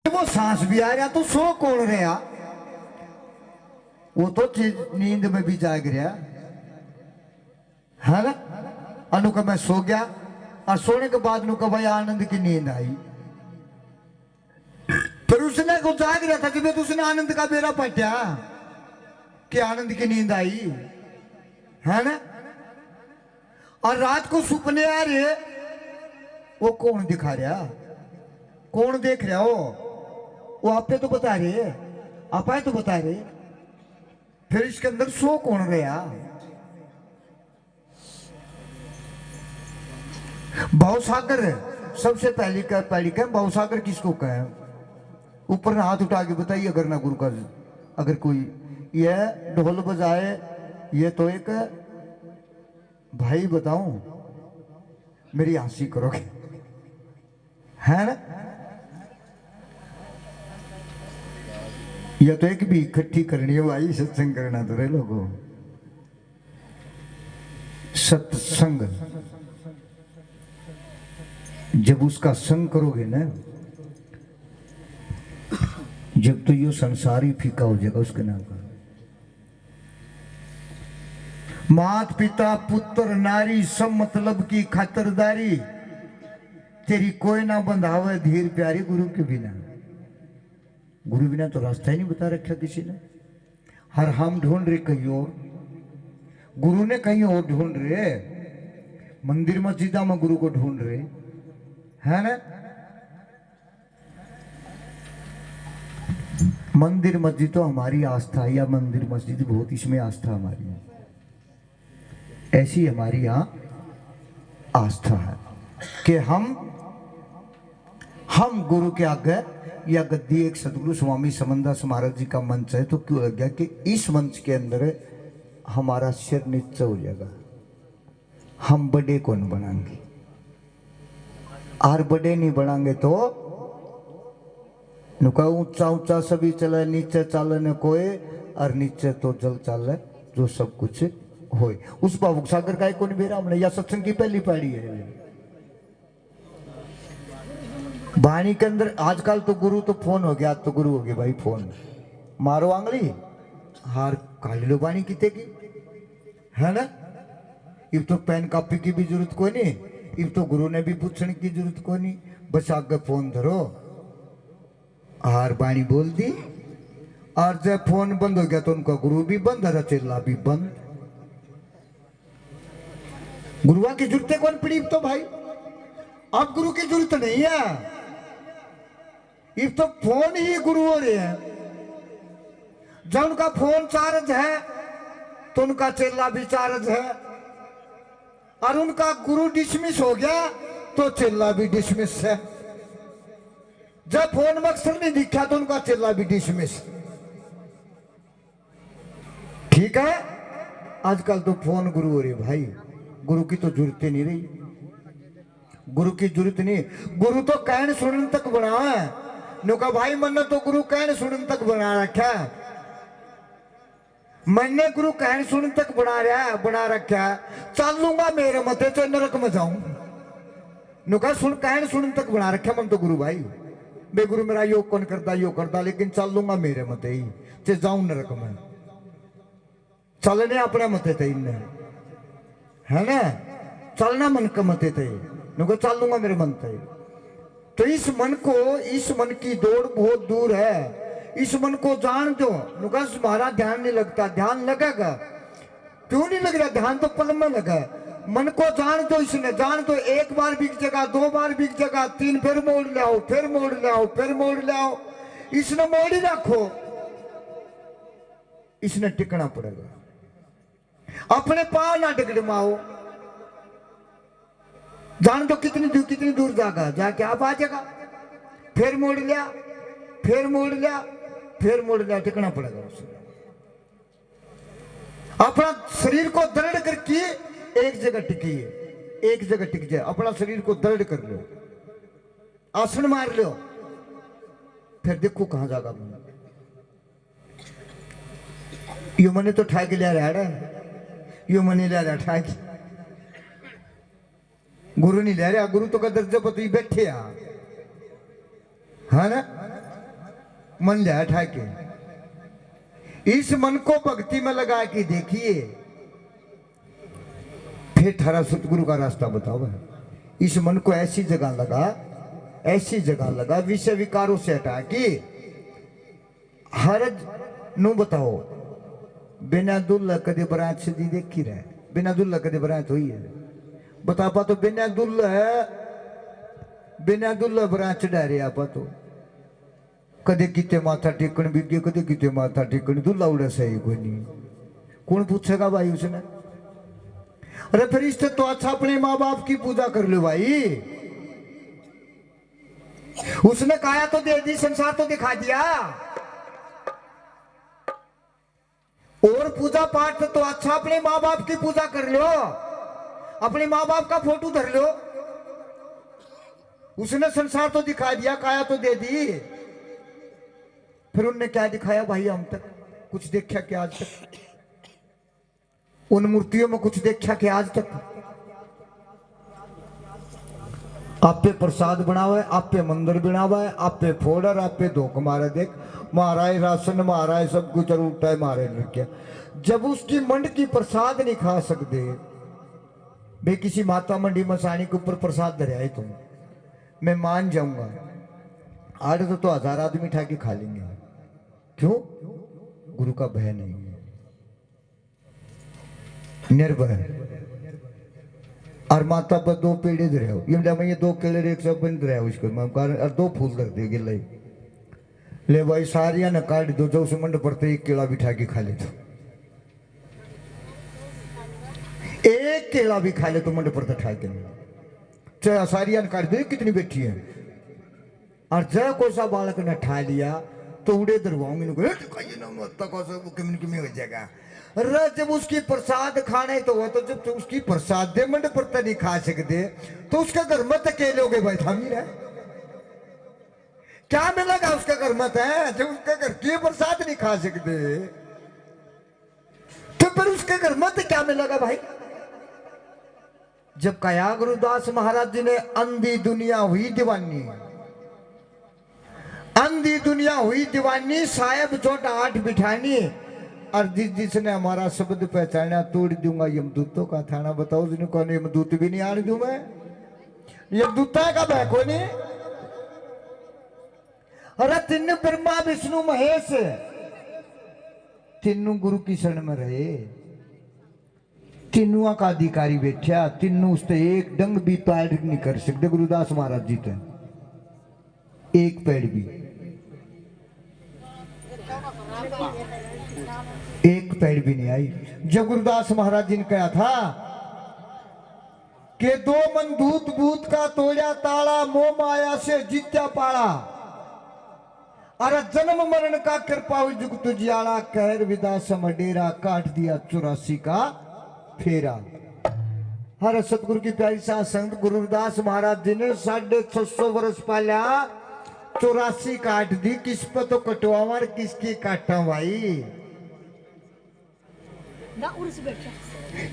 वो सांस भी आ रहा तो सो कौन रहा? वो तो नींद में भी जाग रहा है ना। अनु का मैं सो गया और सोने के बाद नु का भाई आनंद की नींद आई। फिर उसने को जाग रहा था कि मैं तो उसने आनंद का बेरा पटा कि आनंद की नींद आई है ना। और रात को सपने आ रहे, वो कौन दिखा रहा, कौन देख रहा हो? वो आपे तो बता रहे, आप तो बता रहे। फिर इसके अंदर सो कौन रहा? भवसागर सबसे पहली कह भवसागर किसको कहे? ऊपर हाथ उठा के बताइए अगर ना गुरु का, अगर कोई ये ढोल बजाए ये तो एक भाई बताऊं मेरी हंसी करोगे है ना। यह तो एक भी इकट्ठी करनी है भाई, सत्संग करना तो रे लोगों। सत्संग जब उसका संग करोगे ना, जब तो ये संसार ही फीका हो जाएगा उसके नाम का। मात पिता पुत्र नारी सब मतलब की खातरदारी, तेरी कोई ना बंधावे धीर प्यारी गुरु के बिना। गुरु बिना तो रास्ता ही नहीं बता रखा किसी ने। हर हम ढूंढ रहे कहीं और, गुरु ने कहीं और ढूंढ रहे। मंदिर मस्जिदा में गुरु को ढूंढ रहे है ना। मंदिर मस्जिद तो हमारी आस्था, या मंदिर मस्जिद बहुत इसमें आस्था हमारी है, ऐसी हमारी यहां आस्था है कि हम गुरु के आगे या गद्दी एक सदगुरु स्वामी समनदास महाराज जी का मंच है, तो क्यों लग गया कि इस मंच के अंदर हमारा सिर नीचे हो जाएगा, हम बड़े कौन बनाएंगे। और बड़े नहीं बनाएंगे तो नुका ऊंचा ऊंचा सभी चले, नीचे चले न कोई, और नीचे तो जल चले जो सब कुछ होए। उस भावुक सागर का एक कौन बेरा हमने, या सत्संग की पहली पढ़ी है वाणी के अंदर। आजकल तो गुरु तो फोन हो गया, तो गुरु हो गया भाई फोन, मारो आंगली हार काली लो वाणी की है ना। इब तो पेन कॉपी की भी जरूरत कोई नहीं, इब तो गुरु ने भी पूछने की जरूरत कोई नहीं, बस आगे फोन धरो और वाणी बोल दी। और जब फोन बंद हो गया तो उनका गुरु भी बंद है, चेला भी बंद। गुरुआ की जरूरत कौन पड़ी तो भाई? अब गुरु की जरूरत नहीं है, इब तो फोन ही गुरु हो रहे हैं। जब उनका फोन चार्ज है तो उनका चेला भी चार्ज है, और उनका गुरु डिसमिस हो गया तो चेला भी डिसमिस है। जब फोन मकसद नहीं दिखा तो उनका चेला भी डिसमिस। ठीक है, आजकल तो फोन गुरु हो रही भाई, गुरु की तो जरूरत नहीं रही, गुरु की जरूरत नहीं। गुरु तो कहने सुनने तक बना है, नुका भाई मन तो गुरु कहने सुनने तक बना रखा है। मैंने गुरु कहने सुनने तक बना रखा है। चलूंगा मेरे मते तो नरक में जाऊं, नुका सुन कहने सुनने तक बना रखा मन तो गुरु भाई। बे गुरु मेरा योग कौन करता, योग करता, लेकिन चल लूंगा मेरे मते ही, चे जाऊं नरक में। चलने अपने मते थे इन्हें है ना, चलना मन के मते थे, नुका चल लूंगा मेरे मन थे। तो इस मन की दौड़ बहुत दूर है। इस मन को जान दो, नुका तुम्हारा ध्यान नहीं लगता, ध्यान लगेगा। क्यों नहीं लग रहा? ध्यान तो पल में लगा। मन को जान दो, इसने जान दो। एक बार बिक जगह, दो बार बिक जगह, तीन फिर मोड़ ले आओ, फिर मोड़ ले आओ, फिर मोड़ ले आओ। इसने मोड़ ही रखो, इसने टिकना पड़ेगा। अपने पांव ना डिगडमाओ, जान दो कितनी दूर जाएगा, जाके आप आ जाएगा। फिर मोड़ लिया, फिर मोड़ लिया, फिर मोड़ लिया, टिकना पड़ेगा उसे। अपना शरीर को दृढ़ करके एक जगह टिकिए, एक जगह टिक जाए। अपना शरीर को दृढ़ कर लो, आसन मार लो, फिर देखो कहां जाएगा मन। यू मने तो ठाक लिया रहा है, यू मनी ले रहा ठाक, गुरु नहीं ले रहा। गुरु तो का दर्जा पर बैठे है ना। मन लिया ठाके। इस मन को भक्ति में लगा के देखिए, फिर थारा सतगुरु का रास्ता बताओ। इस मन को ऐसी जगह लगा, ऐसी जगह लगा, विषय विकारों से हटा के हरज नु बताओ। बिना दुल्ला कदे बरात से दी देखी रहे, बिना दुल्ला कदे बरात हुई है बता पा तो बिना दुल्ला बरात चढ़ा रहे आप तो कदे किते माथा टेकन बिगे, कदे किते माथा टेकन दुल्ला उड़ा सही कोई नहीं। कौन पूछेगा भाई उसने? अरे फिर इससे तो अच्छा अपने माँ बाप की पूजा कर लो भाई। उसने काया तो दे दी, संसार तो दिखा दिया, और पूजा पाठ तो अच्छा अपने माँ बाप की पूजा कर लो, अपने माँ बाप का फोटो धर लो। उसने संसार तो दिखा दिया, काया तो दे दी, फिर उनने क्या दिखाया भाई? हम तक कुछ देखा क्या आज तक? उन मूर्तियों में कुछ देखा क्या आज तक? आप पे प्रसाद बनावे, आप पे मंदिर बनावा है, आप पे फोड़र, आप पे धोख मारे। देख महाराज राशन महाराज सब कुछ उल्टा है मारे लड़किया। जब उसकी मंड की प्रसाद नहीं खा सकते भाई, किसी माता मंडी मसानी के ऊपर प्रसाद धरे आए तुम, मैं मान जाऊंगा। आज तो 1000 आदमी ठा के खा लेंगे। क्यों? गुरु का भय नहीं है, निर्भय। और माता पर 2 पेड़े धरे हो, ये 2 केले 150 धरे हो उसको, और 2 फूल रख दे गिले ले भाई, सारिया ने काट दो, जो उसे मंड पड़ते 1 केला भी ठा के खा ले तो, 1 केला भी खा ले तो मंड पड़ता ठा के। चाहे सारिया ने काट दे, कितनी बैठी है, और जय कोई सा बालक ने ठा लिया तो उड़े दरवाऊंगी हो जाएगा। अरे जब उसकी प्रसाद खाने तो हुआ, तो जब तो उसकी प्रसाद दे मंड पड़ता नहीं खा सकते तो उसका घर मत अकेले हो गए भाई। थामी है क्या मिलेगा उसका घर मत है, जब उसका घर की प्रसाद नहीं खा सकते तो फिर उसके घर मत क्या मिलेगा भाई? जब कया गुरुदास महाराज जी ने अंधी दुनिया हुई दीवानी, अंधी दुनिया हुई दीवानी, साहेब चोट 8 बिठानी, और जिसने हमारा शब्द पहचाना तोड़ दूंगा यमदूतों का थाना। बताओ जिन्हें कौन यमदूत भी नहीं आने दूं मैं, यमदूता का बैको नहीं। अरे 3 ब्रह्मा विष्णु महेश, 3 गुरु की शरण में रहे, 3 का अधिकारी बैठा, 3 उससे एक डंग भी पैर नहीं कर सकते। गुरुदास महाराज जी थे एक पैर भी, एक पैर भी नहीं आई। जब गुरुदास महाराज जी ने कहा था कि 2 मन दूत भूत का तोड़ा ताला, मोह माया से जीत्या पाला, अरे जन्म मरण का कृपा जुग तुझियाला, कहर विदा समडेरा, काट दिया 84 का फेरा। हर सतगुरु की प्यारी साथ संत गुरुदास महाराज जी ने 650 वर्ष पहले 84 काट दी। किस पर तो कटवावा, किसकी काटा भाई?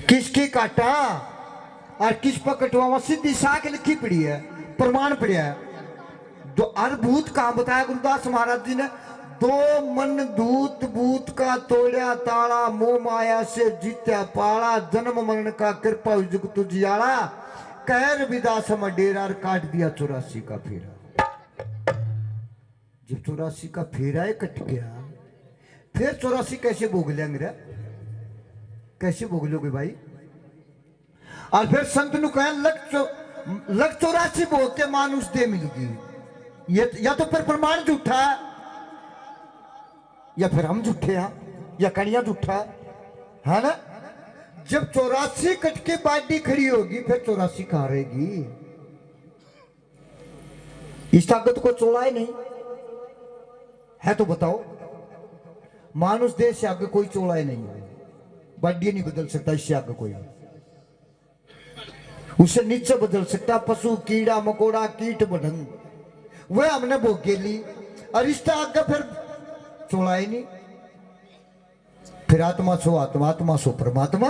किसकी काटा और किस पर कटवावा? सीधी साख लिखी पड़ी है, प्रमाण पड़ा है। तो अद्भुत काम बताया गुरुदास महाराज जी ने। 2 मन दूत भूत का तोड़ा ताला, मोह माया से जीत्या पाला, जन्म मरण का कृपा जुग तुझियाला, कहर विदा सम डेरा, काट दिया 84 का फेरा। जब 84 का फेरा ही कट गया, फिर 84 कैसे भोग लेंगे? कैसे भोग लोगे भाई? और फिर संत नु कह लग 84 भोग के मानुष दे मिलगी। ये या तो फिर प्रमाण झूठा है, या फिर हम झूठे हैं, या कड़िया झूठा है ना? जब 84 कट के बाडी खड़ी होगी, फिर 84 कहां रहेगी? इस ताकत को चोड़ा ही नहीं है तो बताओ। मानुष देश से आगे कोई चोड़ा ही नहीं है, बाडी नहीं बदल सकता इससे आगे कोई, उससे नीचे बदल सकता पशु कीड़ा मकोड़ा कीट बढंग, वह हमने भोगे ली, और इससे आगे फिर चोड़ा ही नहीं। फिर आत्मा सो आत्मा, आत्मा सो परमात्मा।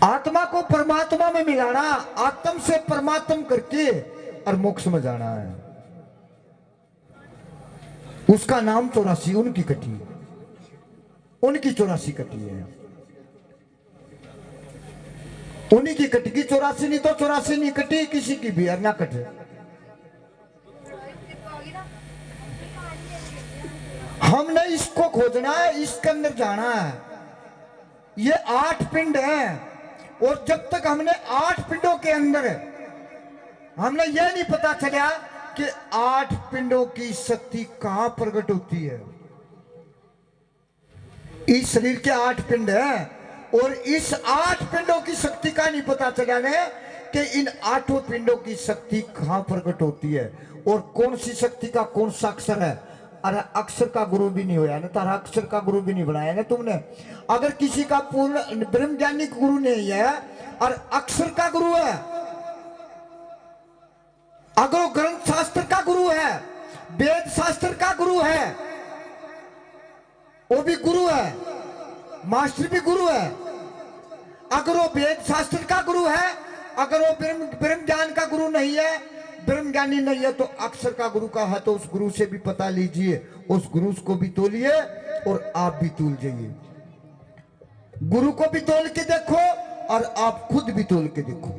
आत्मा को परमात्मा में मिलाना, आत्म से परमात्म करके और मोक्ष में जाना है। उसका नाम 84, उनकी कटी, उनकी 84 कटी है, उन्हीं की कटेगी 84, नहीं तो 84 नहीं कटी किसी की भी, और ना कटे। हमने इसको खोजना है, इसके अंदर जाना है। ये 8 पिंड है, और जब तक हमने 8 पिंडों के अंदर हमने ये नहीं पता चला कि 8 पिंडों की शक्ति कहां प्रकट होती है। इस शरीर के 8 पिंड है, और इस 8 पिंडों की शक्ति का नहीं पता चला ने कि इन 8 पिंडों की शक्ति कहां प्रकट होती है, और कौन सी शक्ति का कौन सा अक्षर है। अरे अक्षर का गुरु भी नहीं होया ना, तारा अक्षर का गुरु भी नहीं बनाया ना तुमने। अगर किसी का पूर्ण ब्रह्म ज्ञानी गुरु नहीं है और अक्षर का गुरु है, अगर वो ग्रंथ शास्त्र का गुरु है, वेद शास्त्र का गुरु है, वो भी गुरु है, मास्टर भी गुरु है। अगर वो वेद शास्त्र का गुरु है, अगर वो ब्रह्म ज्ञान का गुरु नहीं है, ब्रह्म ज्ञानी नहीं है, तो अक्षर का गुरु का है, तो उस गुरु से भी पता लीजिए, उस गुरु को भी तोलिए और आप भी तोल जाइए। गुरु को भी तोल के देखो और आप खुद भी तोल के देखो।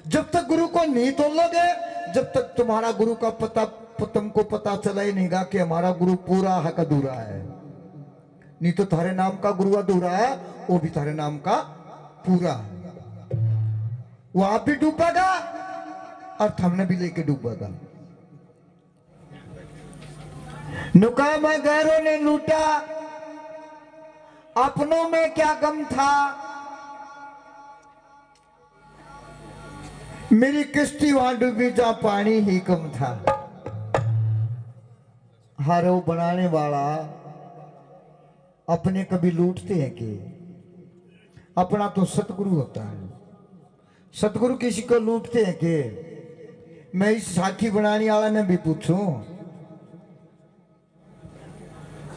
जब तक गुरु को नहीं तोलोगे, जब तक तुम्हारा गुरु का पता तुमको पता चला ही नहींगा कि हमारा गुरु पूरा है का अधूरा है। नहीं तो थारे नाम का गुरु अधूरा है, वो भी थारे नाम का पूरा है। वो आप भी डूबेगा और हमने भी लेके डूबेगा। नुकाम गैरों ने लूटा, अपनों में क्या गम था। मेरी किश्ती वहां डूबी जहां पानी ही कम था। हर वो बनाने वाला अपने कभी लूटते हैं कि अपना तो सतगुरु होता है। सतगुरु किसी को लूटते हैं कि मैं इस साखी बनाने वाला ने भी पूछूं,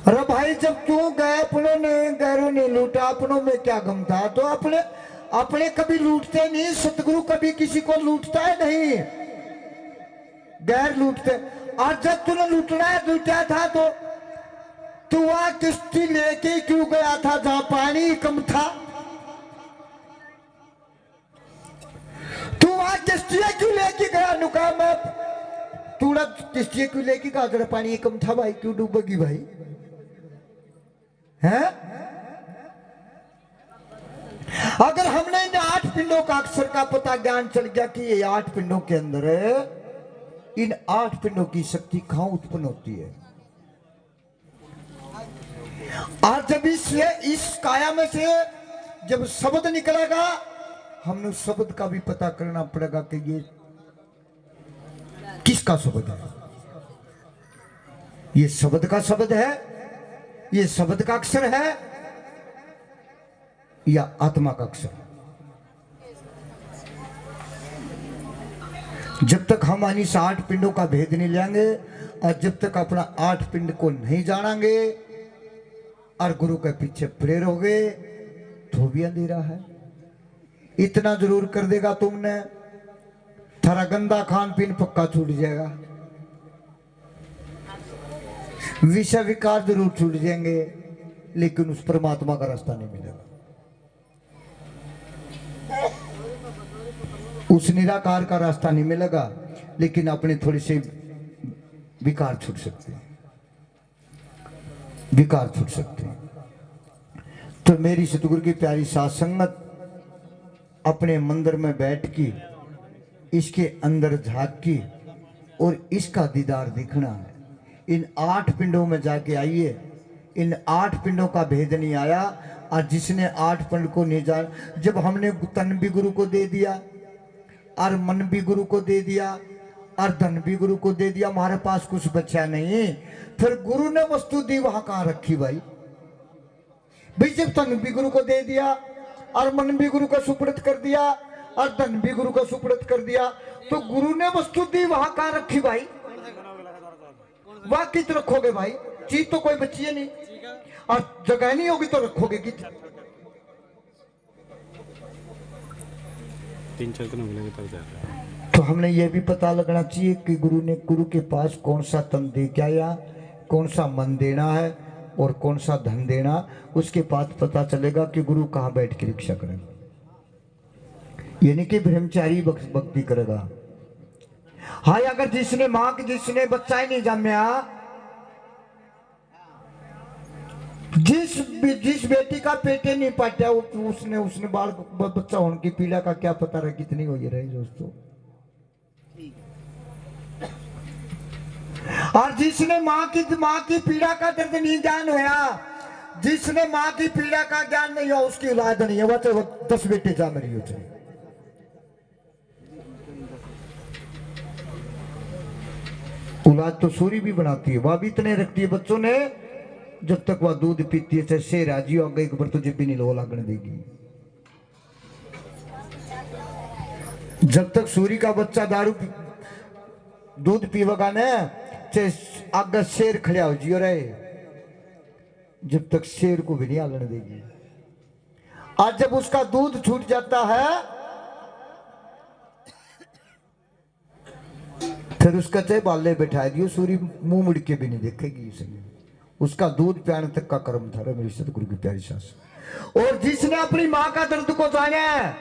अरे भाई जब तू गए अपनों ने गैरों ने लूटा, अपनों में क्या गम था। तो अपने अपने कभी लूटते नहीं, सतगुरु कभी किसी को लूटता है नहीं, गैर लूटते। और जब तूने लूटा था तो तू वहां किश्ती लेके क्यों गया था जहां पानी कम था। तू वहां किश्ती क्यों लेके गया नुका में, तू किश्ती क्यों लेके गया जरा पानी कम था भाई, क्यों डूबेगी भाई है। अगर हमने इन 8 पिंडों का अक्षर का पता ज्ञान चल गया कि ये 8 पिंडों के अंदर है, इन 8 पिंडों की शक्ति कहां उत्पन्न होती है। और जब इस काया में से जब शब्द निकलेगा, हमने उस शब्द का भी पता करना पड़ेगा कि ये किसका शब्द है। ये शब्द का शब्द है, ये शब्द का अक्षर है या आत्मा का अक्षर। जब तक हम इस 8 पिंडों का भेद नहीं लेंगे और जब तक अपना 8 पिंड को नहीं जानेंगे और गुरु के पीछे प्रेर हो गए तो भी अंधेरा है। इतना जरूर कर देगा तुमने, थारा गंदा खान पीन पक्का छूट जाएगा, विषय विकार जरूर छूट जाएंगे, लेकिन उस परमात्मा का रास्ता नहीं मिलेगा। उस निराकार का रास्ता नहीं मिलेगा, लेकिन अपने थोड़े से विकार छूट सकते हैं, विकार छूट सकते हैं। तो मेरी सतगुरु की प्यारी साथ संगत अपने मंदिर में बैठ की, इसके अंदर झांक की और इसका दीदार देखना है। इन 8 पिंडों में जाके आइए। इन 8 पिंडों का भेद नहीं आया, और जिसने 8 पिंड को नहीं जान, जब हमने तन भी गुरु को दे दिया और मन भी गुरु को दे दिया और धन भी गुरु को दे दिया, हमारे पास कुछ बचा नहीं। फिर गुरु ने वस्तु दी वहां कहां रखी भाई। भाई जब तन भी गुरु को दे दिया और मन भी गुरु को सुपुर्द कर दिया और धन भी गुरु को सुपुर्द कर दिया, तो गुरु ने वस्तु दी वहां कहां रखी भाई। वहां कित रखोगे भाई, चीज तो कोई बची है नहीं, और जगह नहीं होगी तो रखोगे कित। 3-4 दिन मिलेंगे तब जाकर। तो हमने ये भी पता लगना चाहिए कि गुरु के पास कौन सा तन दे के आया, कौन सा मन देना है और कौन सा धन देना, उसके बाद पता चलेगा कि गुरु कहाँ बैठ के रक्षा करेगा। यानी कि ब्रह्मचारी भक्ति करेगा। हाँ, अगर जिसने बच्चा ही नहीं जमया, जिस बेटी का पेटे नहीं पाटा, उसने बाल बच्चा होने की पीड़ा का क्या पता रहा कितनी हो रही दोस्तों। और जिसने माँ की पीड़ा का दर्द नहीं ज्ञान होया, जिसने माँ की पीड़ा का ज्ञान नहीं हुआ, उसकी औलाद नहीं है। वह तो 10 बेटे जा मरी हो चाहे। औलाद तो सूरी भी बनाती है, वह भी इतने रखती है बच्चों ने, जब तक वह दूध पीती है चाहे से राजी हो गई, एक बार तुझे भी नहीं लो लगने देगी। जब तक सूरी का बच्चा दूध पीवेगा ना, चाहे आगे शेर खड़ा हो जियो रहे, जब तक शेर को भी नहीं आलने देगी। आज जब उसका दूध छूट जाता है, फिर उसका चाहे बाले बैठा दियो, सूरी मुंह मुड़ के भी नहीं देखेगी उसे। उसका दूध पियाने तक का कर्म था मेरी सतगुरु की प्यारी सास। और जिसने अपनी मां का दर्द को जाना,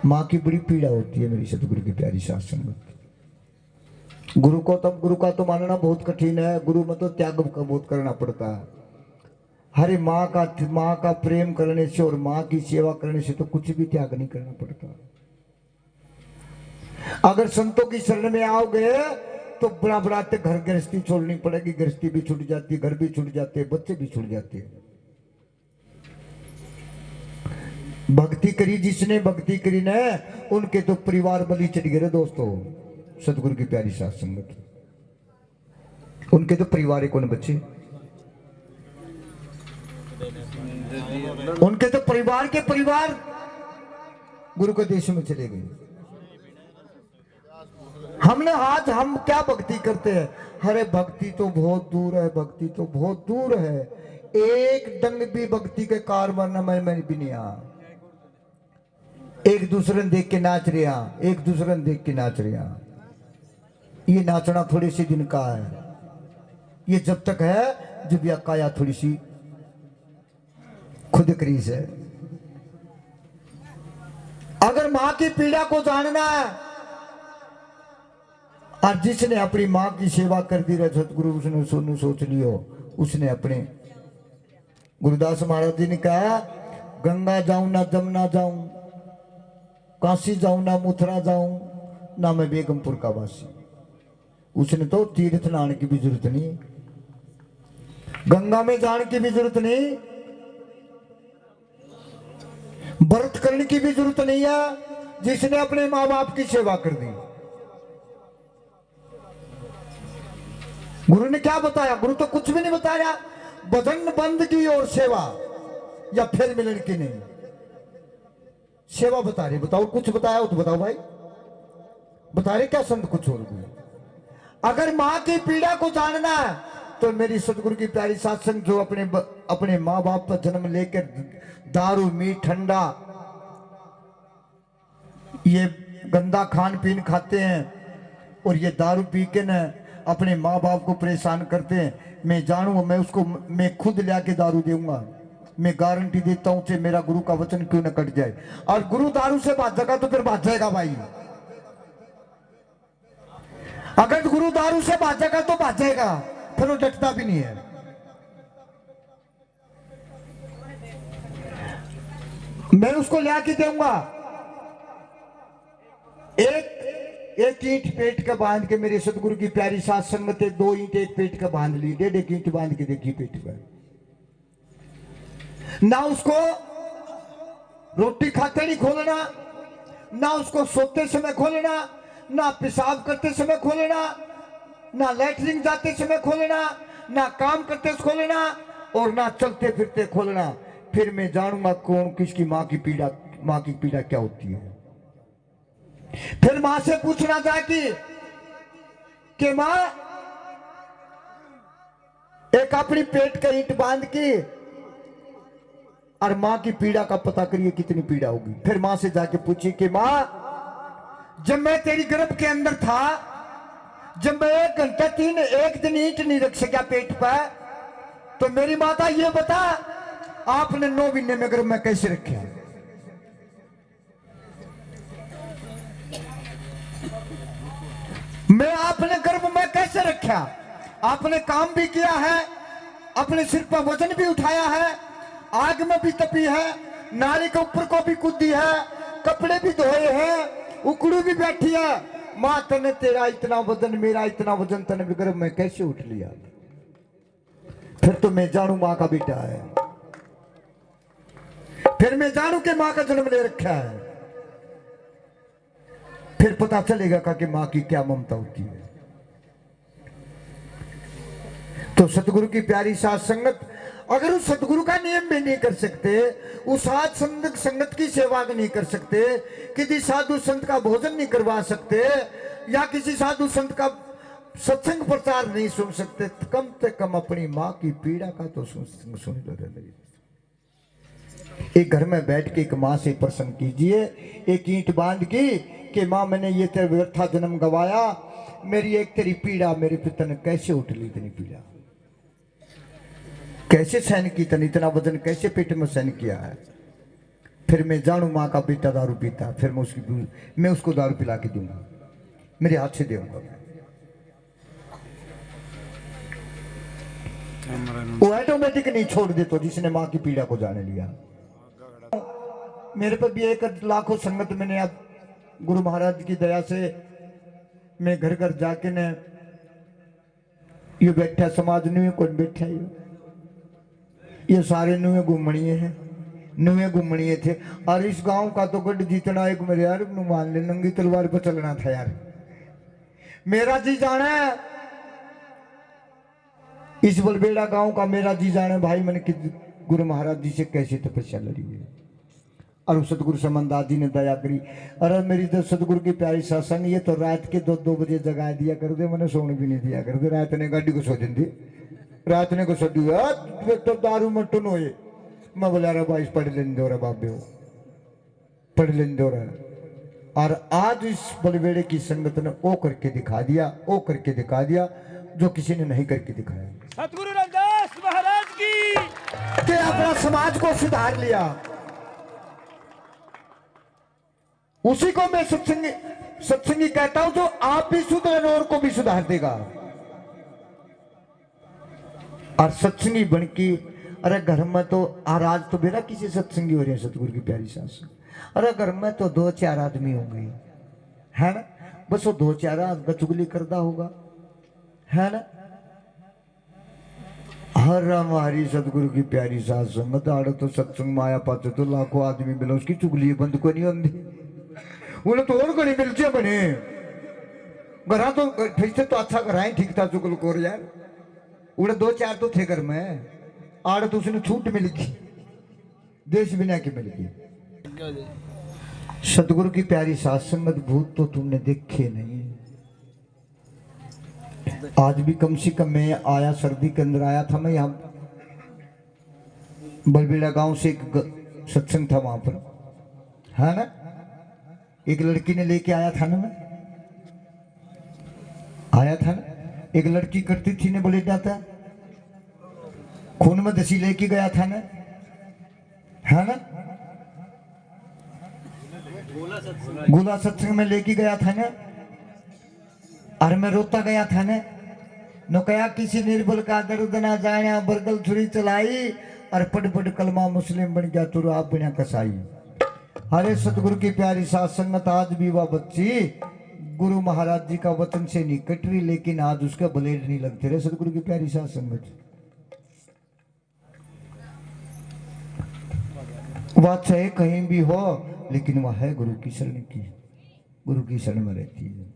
मां की बड़ी पीड़ा होती है मेरी सतगुरु की प्यारी सास संगत। गुरु का तो मानना बहुत कठिन है, गुरु में तो त्याग का बहुत करना पड़ता है। हरे माँ का प्रेम करने से और माँ की सेवा करने से तो कुछ भी त्याग नहीं करना पड़ता। अगर संतों की शरण में आओगे तो बड़ा बड़ा घर गृहस्थी छोड़नी पड़ेगी, गृहस्थी भी छूट जाती है, घर भी छूट जाते हैं, बच्चे भी छूट जाते हैं। भक्ति करी जिसने भक्ति करी ने, उनके तो परिवार बलि चढ़ गए दोस्तों। सतगुरु की प्यारी साथ संगत, उनके तो परिवार कौन बच्चे, उनके तो परिवार के परिवार गुरु के देश में चले गए। हम क्या भक्ति करते हैं? अरे भक्ति तो बहुत दूर है, भक्ति तो बहुत दूर है। एक डंग भी भक्ति के कारवां में भी नहीं आ। एक दूसरे ने देख के नाच रहा, एक दूसरे ने देख के नाच रहा। ये नाचना थोड़ी सी दिन का है, ये जब तक है जब यह काया थोड़ी सी खुद करीज है। अगर मां की पीड़ा को जानना है, और जिसने अपनी मां की सेवा कर दी रहे सतगुरु, उसने सोनू सोच लियो, उसने अपने गुरुदास महाराज जी ने कहा, गंगा जाऊं ना जमुना जाऊं, काशी जाऊं ना मथुरा जाऊं, ना मैं बेगमपुर का वासी। उसने तो तीर्थ नहाने की भी जरूरत नहीं, गंगा में जाने की भी जरूरत नहीं, व्रत करने की भी जरूरत नहीं है। जिसने अपने माँ बाप की सेवा कर दी, गुरु ने क्या बताया? गुरु तो कुछ भी नहीं बताया। भजन बंदगी और सेवा, या फिर मिलन की नहीं, सेवा बता रहे। बताओ कुछ बताया हो तो बताओ भाई, बता रहे क्या संत कुछ और भी? अगर मां की पीड़ा को जानना है तो मेरी सतगुरु की प्यारी सत्संग, जो अपने माँ बाप पर जन्म लेकर दारू मीठ ठंडा ये गंदा खान पीन खाते हैं, और ये दारू पी के न अपने माँ बाप को परेशान करते हैं। मैं जानू, मैं खुद लाके दारू दूंगा, मैं गारंटी देता हूं से मेरा गुरु का वचन क्यों न कट जाए। और गुरु दारू से भाजेगा तो फिर भाजेगा भाई, अगर गुरु दारू से भाजेगा तो भाजेगा, फिर वो डटता भी नहीं है। मैं उसको ला के दूंगा, एक ईंट पेट का बांध के, मेरे सतगुरु की प्यारी साथ संगत, 2 ईंट एक पेट का बांध ली, 1.5 ईंट बांध के देखी पेट पर, ना उसको रोटी खाते नहीं खोलना, ना उसको सोते समय खोलना, ना पेशाब करते समय खोलना, ना लैट्रिन जाते समय खोलना, ना काम करते समय खोलना, और ना चलते फिरते खोलना। फिर मैं जानूंगा कौन किसकी मां की पीड़ा क्या होती है। फिर मां से पूछना चाहिए कि मां, एक अपनी पेट का ईंट बांध के और मां की पीड़ा का पता करिए कितनी पीड़ा होगी। फिर मां से जाके पूछिए कि मां, जब मैं तेरी गर्भ के अंदर था, जब मैं 1 घंटा 1 दिन ईंट नहीं रख सका पेट पर, तो मेरी माता ये बता आपने 9 महीने में गर्भ में कैसे रखे? मैं आपने गर्भ में कैसे रखा? आपने काम भी किया है, अपने सिर पर वजन भी उठाया है, आग में भी तपी है, नाली के ऊपर को भी कूदी है, कपड़े भी धोए हैं, उकड़ू भी बैठी है। मां तने तेरा इतना वजन, मेरा इतना वजन, तने भी गर्भ में कैसे उठ लिया? फिर तो मैं जानू मां का बेटा है, फिर मैं जानू कि मां का जन्म ले रखा है, फिर पता चलेगा कि मां की क्या ममता होती है। तो सतगुरु की प्यारी साथ संगत, अगर उस सतगुरु का नियम भी नहीं कर सकते, उस साध संगत की सेवा भी नहीं कर सकते, किसी साधु संत का भोजन नहीं करवा सकते, या किसी साधु संत का सत्संग प्रचार नहीं सुन सकते, तो कम से कम अपनी माँ की पीड़ा का तो सुन लो रे। एक घर में बैठ के एक माँ से प्रश्न कीजिए, एक ईंट बांध की कि माँ मैंने ये तेरे व्यर्था जन्म गवाया, मेरी एक तेरी पीड़ा मेरे पिता ने कैसे उठ ली? इतनी पीड़ा कैसे सहन की? तन इतना वजन कैसे पेट में सहन किया है? फिर मैं जानू माँ का बेटा दारू पीता, फिर मैं उसको दारू पिला के दूंगा, मेरे हाथ से दूंगा। वो ऑटोमेटिक नहीं छोड़ दे तो जिसने माँ की पीड़ा को जाने लिया। मेरे पर भी 1 लाखों संगत मैंने अब गुरु महाराज की दया से मैं घर घर जाके ने ये बैठा समाज नुए कौन बैठा, ये सारे नुए घूमणिए हैं, नुए घूमणिए थे। और इस गांव का तो गढ़ जीतना एक मेरे यार मान ले, नंगी तलवार पर चलना था यार। मेरा जी जाना है इस बलबेड़ा गांव का, मेरा जी जाना भाई मैंने गुरु महाराज जी से कैसे तपस्या लड़ी है, और सतगुरु समनदास जी ने दया करी। अरे मेरी तो सतगुरु की प्यारी सत्संग, ये तो रात के 2-2 बजे जगा दिया कर दे, मैंने सोने भी नहीं दिया कर दे। रात ने गाड़ी को सो दी, रात ने को सो तो दारू मटन हो। मैं बोला रे भाई पढ़ लेने दो रे बाबे, पढ़ लेने दो रे। और आज इस बलबेड़े की संगत ने ओ करके दिखा दिया, ओ करके दिखा दिया जो किसी ने नहीं करके दिखाया। सतगुरु रामदास महाराज की के अपना समाज को सुधार लिया, उसी को मैं सत्संगी कहता हूं, जो आप भी सुधरे और को भी सुधार देगा। और सत्संगी बन की, अरे घर में तो आज तो मेरा किसी सत्संगी हो रहे हैं सतगुरु की प्यारी सास। अरे घर में तो 2-4 आदमी होंगे, है ना, बस वो 2-4 आदमी चुगली करता होगा, है ना। हर हमारी सतगुरु की प्यारी सास संगत आड़े तो सत्संग माया पाते तो लाखों आदमी मिले, उसकी चुगली बंद को नहीं होती, उन्हें तो और घनी मिलते बने घर तो फिर तो अच्छा कराए, ठीक था चुगल को यार। उन्हें 2-4 तो थे घर में, आड़ तो उसने छूट मिल गई, देश बिना की मिल गई। सतगुरु की प्यारी सात संगत भूत तो तुमने देखे नहीं। आज भी कम से कम मैं आया, सर्दी के अंदर आया था मैं, यहाँ बलबेड़ा गांव से एक सत्संग था वहां पर, है ना। एक लड़की ने लेके आया था ना, मैं आया था ना, एक लड़की करती थी ने बोले जाता खून में दसी लेके गया था ना, है ना। गोला सत्संग में लेके गया था ना, और मैं रोता गया था ना। नो कया किसी निर्बल का दर्द ना जाना, बरगल छुरी चलाई और पट पट कलमा मुस्लिम बन गया, तुर आप बिना कसाई। हरे सतगुरु की प्यारी सात संगत, आज भी वह बच्ची गुरु महाराज जी का वचन से नहीं कट रही, लेकिन आज उसका ब्लेड नहीं लगते रहे। सतगुरु की प्यारी सात संगत, वह चाहे कहीं भी हो, लेकिन वह है गुरु की शरण की, गुरु की शरण में रहती है।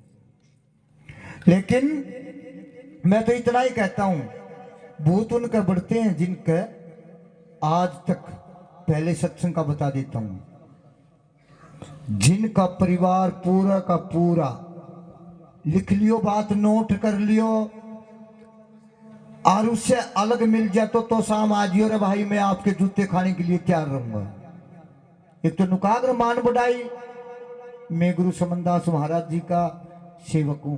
लेकिन मैं तो इतना ही कहता हूं, भूत उनका बढ़ते हैं जिनका आज तक, पहले सत्संग का बता देता हूं, जिनका परिवार पूरा का पूरा, लिख लियो बात, नोट कर लियो, और उससे अलग मिल जाए तो शाम आजियो रे भाई, मैं आपके जूते खाने के लिए तैयार रहूंगा। एक तो नुकाग्र मान बढ़ाई, मैं गुरु समनदास महाराज जी का सेवक हूं,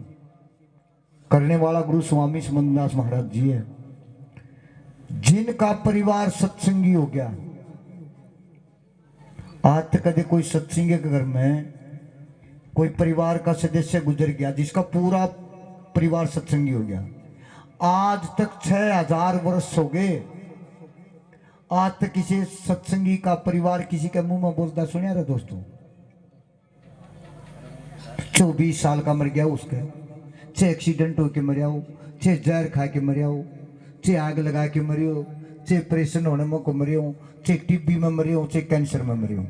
करने वाला गुरु स्वामी समंदास महाराज जी है, जिनका परिवार सत्संगी हो गया। आज तक कभी कोई सत्संगी के घर में कोई परिवार का सदस्य गुजर गया जिसका पूरा परिवार सत्संगी हो गया, आज तक 6000 वर्ष हो गए, आज तक किसी सत्संगी का परिवार किसी के मुंह में बोलता सुनिया रे दोस्तों? 24 साल का मर गया उसके, छह एक्सीडेंट होके मरिया हो, छह जहर खा के मरिया हो, छह आग लगा के मरी हो, छह ऑपरेशन होने में को मरी हो, छह टीबी में मरी हो, छह कैंसर में मरी हो।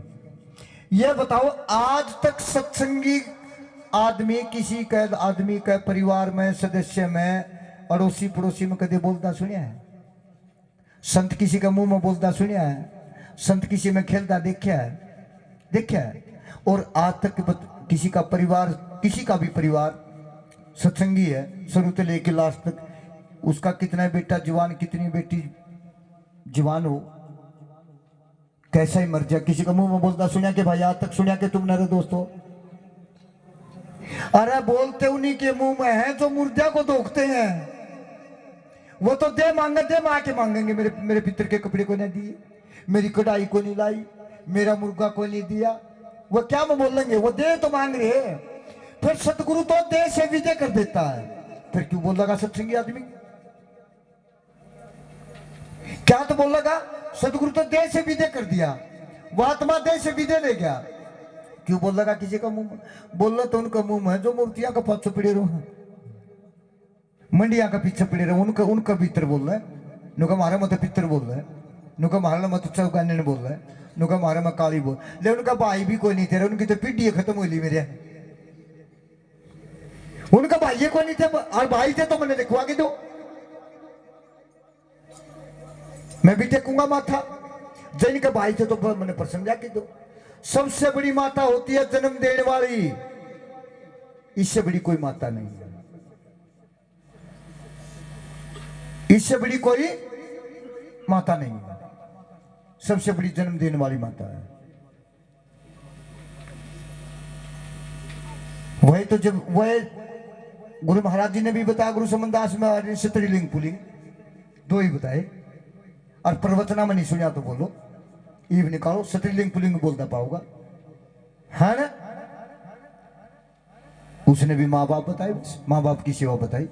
ये बताओ आज तक सत्संगी आदमी किसी का आदमी का परिवार में सदस्य में अड़ोसी पड़ोसी में कभी बोलता सुनिया है? संत किसी का मुंह में बोलता सुनिया है? संत किसी में खेलता देखा है? देखा है? और आज तक किसी का परिवार, किसी का भी परिवार सत्संगी है शुरू से लेके लास्ट तक, उसका कितना बेटा जवान कितनी बेटी जवान हो, कैसा ही मर जाए, किसी का मुंह में बोलता सुनिया के भाई? आज तक सुनिया के तुमने रे दोस्तों? अरे बोलते उन्हीं के मुंह में है जो मुर्दा को दोखते हैं। वो तो दे मांगे, दे मां के मांगेंगे, मेरे पितर के कपड़े को नहीं दिए, मेरी कढ़ाई को नहीं लाई, मेरा मुर्गा को नहीं दिया, वो क्या में बोलेंगे? वो दे तो मांग रहे हैं। फिर सतगुरु तो दे से विदे कर देता है, फिर क्यों बोल लगा सत्संगी आदमी? क्या तो बोल लगा? सतगुरु तो दे से विदे कर दिया, वो आत्मा दे से विदे ले गया, क्यों बोल लगा किसी का मुंह? बोल रहा तो उनका मुंह है जो मूर्तियां का पीछे पड़े रहो, मंडिया का पीछे पड़े रहो, उनका भीतर बोल रहा है। नुका मारा मत पितर बोल रहा है, नुका मारा मत चौकाने ने बोल रहा है, नुका मारा मैं काली बोल, लेकिन उनका भाई भी कोई नहीं थे, उनकी तो पीढ़ी खत्म हो ली मेरे, उनका भाई कोई नहीं थे, और भाई थे तो मैंने लिखवा के दो, मैं भी टेकूंगा माथा। जैन के भाई थे तो मैंने प्रसंग जाके दो। सबसे बड़ी माता होती है जन्म देने वाली, इससे बड़ी कोई माता नहीं है, इससे बड़ी कोई माता नहीं है, सबसे बड़ी जन्म देने वाली माता है। वही तो जब वह गुरु महाराज जी ने भी बताया, गुरु समनदास में स्त्रीलिंग पुलिंग दो ही बताए, और प्रवचना में नहीं सुना तो बोलो, ईव निकालो, स्त्रीलिंग पुलिंग बोलता पाओगा, है ना? उसने भी माँ बाप बताए, माँ बाप की सेवा बताई,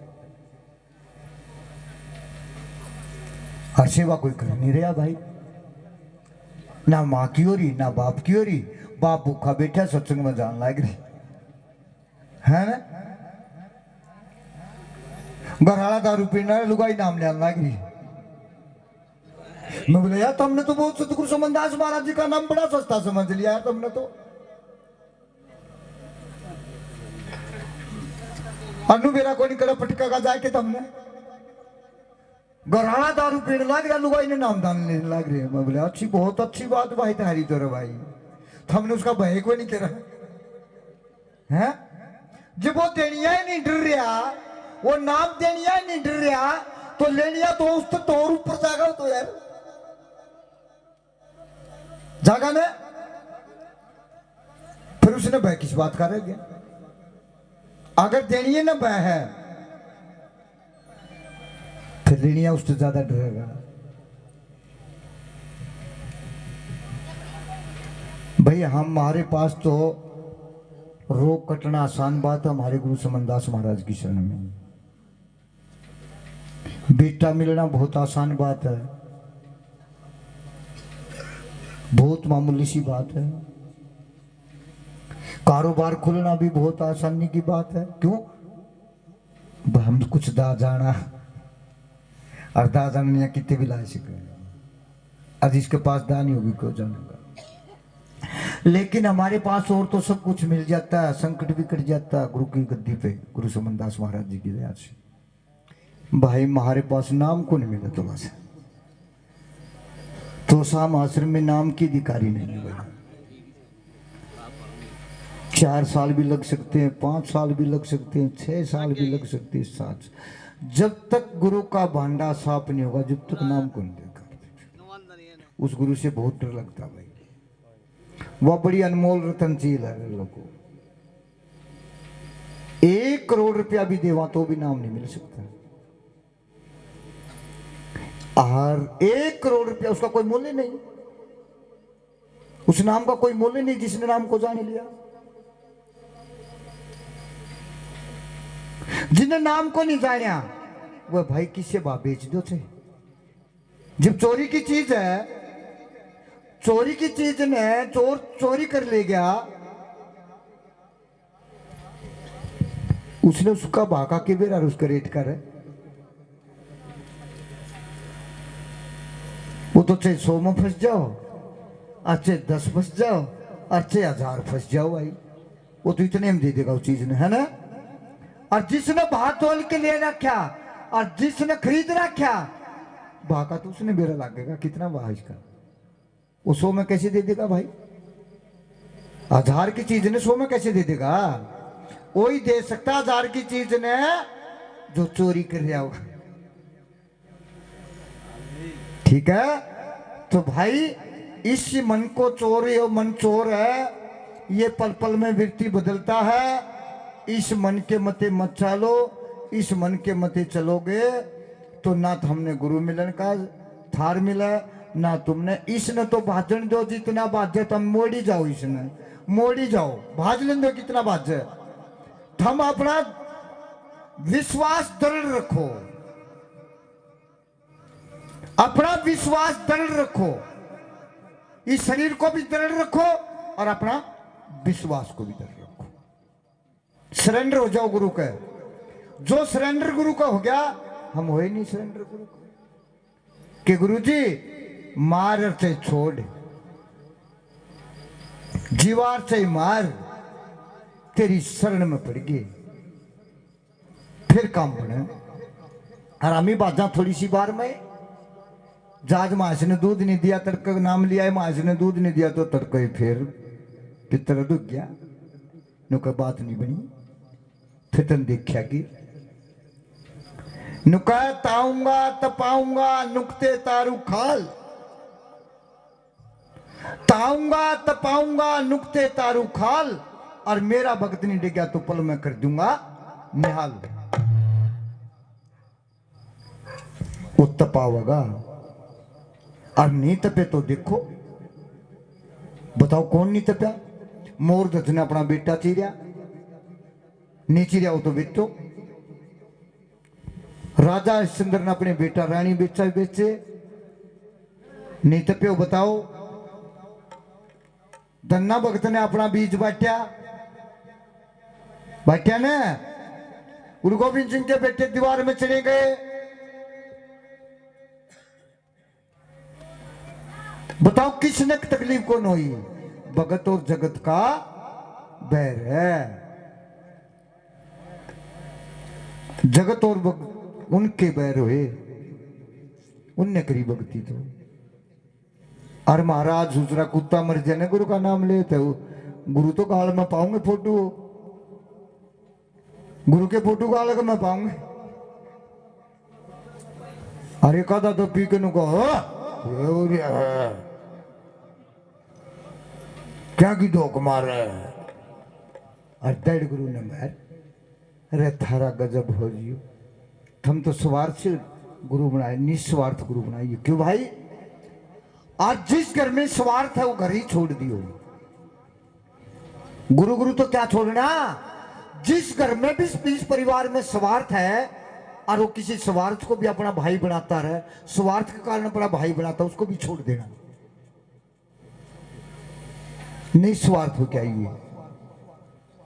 और सेवा कोई कर नहीं रहा भाई, ना माँ की ओरी ना बाप की ओरी। बाप भूखा बैठा सत्संग में जान लाग रही है ना, घरवाला दारू पीना लुगाई नाम लेने लाग रही। मैं बोले यार तुमने तो बहुत सतगुरु समनदास महाराज जी का नाम बड़ा सस्ता समझ लिया यार तुमने तो। अनु मेरा कोई कड़ा पटका का जाके तुमने घराना दारू पीने लग रहा, लुगाई ने नाम दान लेने लग रही है। मैं बोले अच्छी, बहुत अच्छी बात भाई तुम्हारी तो रे भाई, तुमने उसका भय को नहीं करा है? जब वो देनिया ही नहीं डर रहा, वो नाम देनिया ही नहीं डर रहा, तो लेनिया तो उस तो और ऊपर जागा तो यार जागा ने, फिर उसने भय किस बात का रह गया? अगर देनिए ना भय है, फिर लेनिया उससे ज्यादा डरेगा। भाई हमारे पास तो रोग कटना आसान बात है, हमारे गुरु समनदास महाराज की शरण में बेटा मिलना बहुत आसान बात है, बहुत मामूली सी बात है। कारोबार खुलना भी बहुत आसानी की बात है, क्यों? हम कुछ दा जाना और दा जाना कितने भी ला सके, आज इसके पास दा नहीं होगी क्यों जाने का। लेकिन हमारे पास और तो सब कुछ मिल जाता है, संकट भी कट जाता है गुरु की गद्दी पे, गुरु समनदास महाराज जी की दया से। भाई हमारे पास नाम को नहीं मिला तो बस, तो शाम आश्रम में नाम की अधिकारी नहीं है भाई। 4 साल भी लग सकते हैं, 5 साल भी लग सकते हैं, 6 साल भी लग सकते हैं, 7, जब तक गुरु का भांडा साफ नहीं होगा, जब तक नाम को नहीं देखा। उस गुरु से बहुत डर लगता भाई, वह बड़ी अनमोल रतन चीज है लोगों। 1 करोड़ रुपया भी देवा तो भी नाम नहीं मिल सकता। और 1 करोड़ रुपया उसका कोई मूल्य नहीं, उस नाम का कोई मूल्य नहीं जिसने नाम को जान लिया। जिन्हें नाम को नहीं जानिया वह भाई किससे बा बेच दो थे। जब चोरी की चीज है, चोरी की चीज ने चोर चोरी कर ले गया, उसने उसका भागा के बेर और उसका रेट कर, वो तो चाहे 100 में फंस जाओ, अच्छे 10 फंस जाओ, अच्छे 1000 फंस जाओ भाई, वो तो इतने में दे देगा उस चीज ने, है ना। और जिसने भाग तोल के ले रखा और जिसने खरीद रखा, भागा तो उसने बेरा लगेगा कितना भाग इसका, वो 100 में कैसे दे देगा भाई। 1000 की चीज ने 100 में कैसे दे देगा। वही दे सकता 1000 की चीज ने जो चोरी कर रहा होगा। ठीक है, तो भाई इस मन को चोर, ये मन चोर है, ये पल पल में वृत्ति बदलता है। इस मन के मते मत चलो, इस मन के मते चलोगे तो ना तो हमने गुरु मिलन का थार मिला, ना तुमने। इसने तो भाजन दो जितना बाजे, तुम मोड़ी जाओ, इसने मोड़ी जाओ, भाज लें दो कितना बाजे। तुम अपना विश्वास दृढ़ रखो, अपना विश्वास दृढ़ रखो, इस शरीर को भी दृढ़ रखो और अपना विश्वास को भी दृढ़ रखो। सरेंडर हो जाओ गुरु का। जो सरेंडर गुरु का हो गया, हम हो ही नहीं सरेंडर गुरु का कि गुरु जी मार से छोड़, जीवार से मार, तेरी शरण में पड़ गए फिर काम बने। हरामी बाजा थोड़ी सी बार में, जाज मास ने दूध नहीं दिया तड़क नाम लिया है, मास ने दूध नहीं दिया तो तड़क फिर पितर दुख गया, नुका बात नहीं बनी। फिर तन देखा कि नुका ताऊंगा तपाऊंगा नुकते तारू खाल, ताऊंगा तपाऊंगा नुकते तारू खाल, और मेरा भक्त नहीं डिगा तो पल में कर दूंगा निहाल। वो तपावेगा और नहीं तपे तो देखो, बताओ कौन नहीं तपया। मोर दत्त ने अपना बेटा चीरिया, नहीं चीरिया वो तो बेचो। राजा हरिश्चंद्र ने अपने बेटा रानी बेचा बेचे, नहीं तप्यो बताओ। धन्ना भक्त ने अपना बीज बांटा, बांटा ने। गुरु गोविंद सिंह के बेटे दीवार में चले गए, बताओ किसने तकलीफ कौन हुई। भगत और जगत का बैर है, जगत और उनके बैर हुए, उनने करी भक्ति तो। और महाराज दूसरा कुत्ता मर जाने गुरु का नाम लेते हो, गुरु तो गाल में पाऊंगे फोटो, गुरु के फोटो गाल में पाऊंगे। अरे कदा तो पी के नु कहो क्या की धोख मार रहे है। और डेढ़ गुरु ने मार, अरे थारा गजब हो जियो, हम तो स्वार्थ से गुरु बनाए, निस्वार्थ गुरु बनाइए। क्यों भाई, आज जिस घर में स्वार्थ है वो घर ही छोड़ दियो। गुरु गुरु तो क्या छोड़ना, जिस घर में भी इस परिवार में स्वार्थ है और वो किसी स्वार्थ को भी अपना भाई बनाता रहे, स्वार्थ के कारण अपना भाई बनाता, उसको भी छोड़ देना। निस्वार्थ हो क्या ये।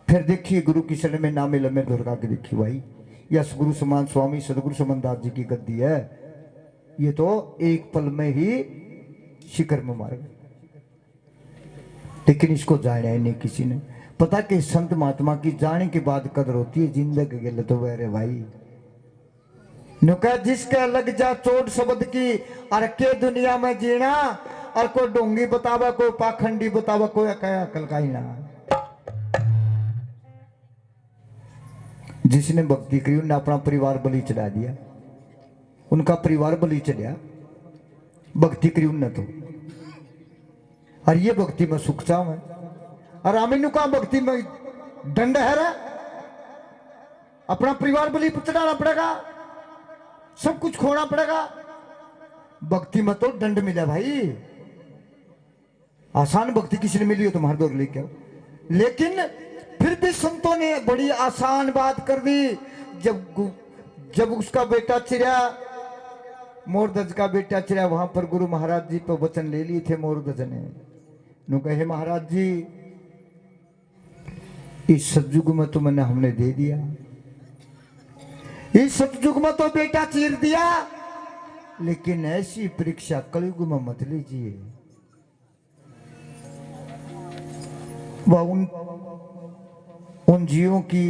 फिर देखिए गुरु की शरण में नामे लम्बे दुर्गा के देखिए भाई, यस गुरु समान स्वामी सदगुरु समनदास जी की गद्दी है। ये तो एक पल में ही शिखर में मार गए, लेकिन इसको जाने नहीं किसी ने। पता कि संत महात्मा की जाने के बाद कदर होती है, जिंदगी के लिए तो वह भाई नुका जिसके लग जा चोट शब्द की, और के दुनिया में जीना, और कोई डोंगी बतावा, कोई पाखंडी बतावा, कोई अकल का ही ना। जिसने भक्ति करी उन्होंने अपना परिवार बलि चढ़ा दिया, उनका परिवार बलि चढ़ा, भक्ति करी उन्होंने तो। और ये भक्ति में सुख चाव है, और आमिनु का भक्ति में दंड है रा। अपना परिवार बलि पर चढ़ाना पड़ेगा, सब कुछ खोना पड़ेगा। भक्ति में तो दंड मिला भाई। आसान भक्ति किसी ने मिली हो तो मार दो लेके आओ। लेकिन फिर भी संतों ने बड़ी आसान बात कर दी। जब उसका बेटा चिरा, मोरध्वज का बेटा चिरा, वहां पर गुरु महाराज जी पर वचन ले लिए थे मोरध्वज ने। नु कहे महाराज जी इस सतयुग में तो मैंने हमने दे दिया, इस सतयुग में तो बेटा चीर दिया, लेकिन ऐसी परीक्षा कलयुग में मत लीजिए। वह उन जीवों की